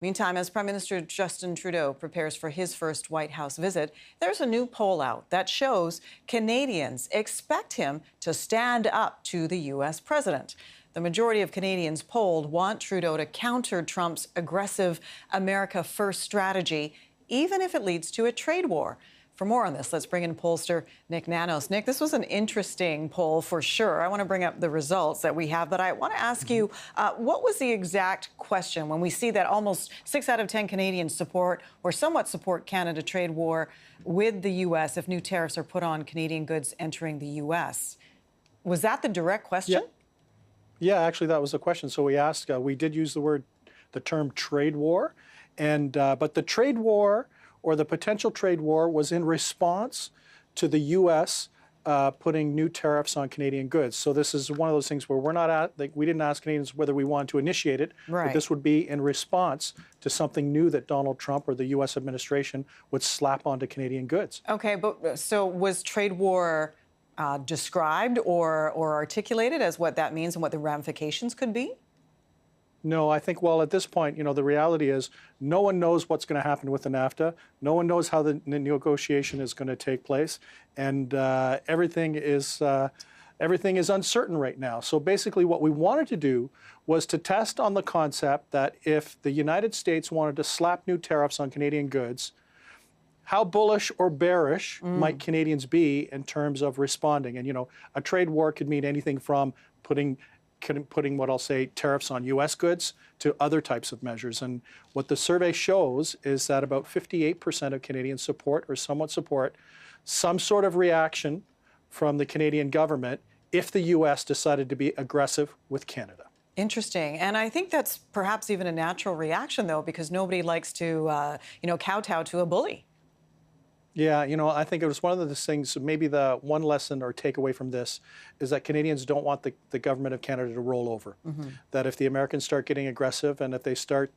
Meantime, as Prime Minister Justin Trudeau prepares for his first White House visit, there's a new poll out that shows Canadians expect him to stand up to the U.S. president. The majority of Canadians polled want Trudeau to counter Trump's aggressive America First strategy, even if it leads to a trade war. For more on this, let's bring in pollster Nik Nanos. Nik, this was an interesting poll for sure. I want to bring up the results that we have, but I want to ask you, what was the exact question when we see that almost 6 out of 10 Canadians support or somewhat support Canada trade war with the U.S. if new tariffs are put on Canadian goods entering the U.S.? Was that the direct question? Yeah, actually, that was the question. So we asked, we did use the term trade war, and but the trade war or the potential trade war was in response to the U.S. Putting new tariffs on Canadian goods. So this is one of those things where we didn't ask Canadians whether we wanted to initiate it, but this would be in response to something new that Donald Trump or the U.S. administration would slap onto Canadian goods. Okay, but so was trade war described or articulated as what that means and what the ramifications could be? No, I think, well, at this point, the reality is no one knows what's going to happen with the NAFTA. No one knows how the negotiation is going to take place. And everything is uncertain right now. So basically what we wanted to do was to test on the concept that if the United States wanted to slap new tariffs on Canadian goods, how bullish or bearish might Canadians be in terms of responding? And, a trade war could mean anything from putting what I'll say tariffs on U.S. goods to other types of measures. And what the survey shows is that about 58% of Canadians support or somewhat support some sort of reaction from the Canadian government if the U.S. decided to be aggressive with Canada. Interesting. And I think that's perhaps even a natural reaction, though, because nobody likes to, kowtow to a bully. Yeah, I think it was one of the things, maybe the one lesson or takeaway from this is that Canadians don't want the government of Canada to roll over. That if the Americans start getting aggressive and if they start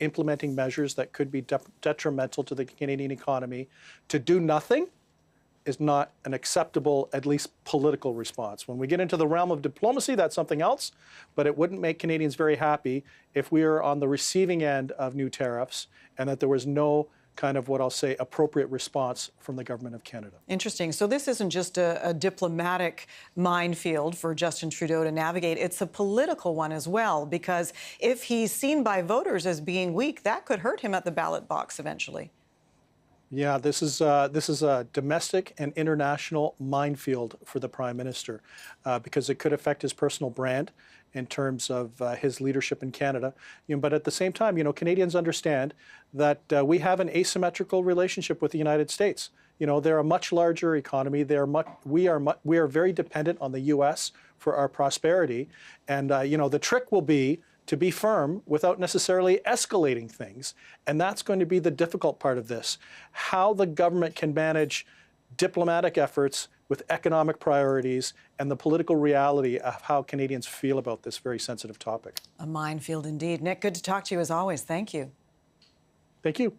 implementing measures that could be detrimental to the Canadian economy, to do nothing is not an acceptable, at least political response. When we get into the realm of diplomacy, that's something else, but it wouldn't make Canadians very happy if we were on the receiving end of new tariffs and that there was no kind of what I'll say appropriate response from the government of Canada. Interesting. So this isn't just a diplomatic minefield for Justin Trudeau to navigate. It's a political one as well, because if he's seen by voters as being weak, that could hurt him at the ballot box eventually. Yeah, this is a domestic and international minefield for the Prime Minister because it could affect his personal brand in terms of his leadership in Canada. But at the same time, Canadians understand that we have an asymmetrical relationship with the United States. They're a much larger economy. We are very dependent on the U.S. for our prosperity. And, the trick will be to be firm without necessarily escalating things. And that's going to be the difficult part of this. How the government can manage diplomatic efforts with economic priorities and the political reality of how Canadians feel about this very sensitive topic. A minefield indeed. Nik, good to talk to you as always. Thank you. Thank you.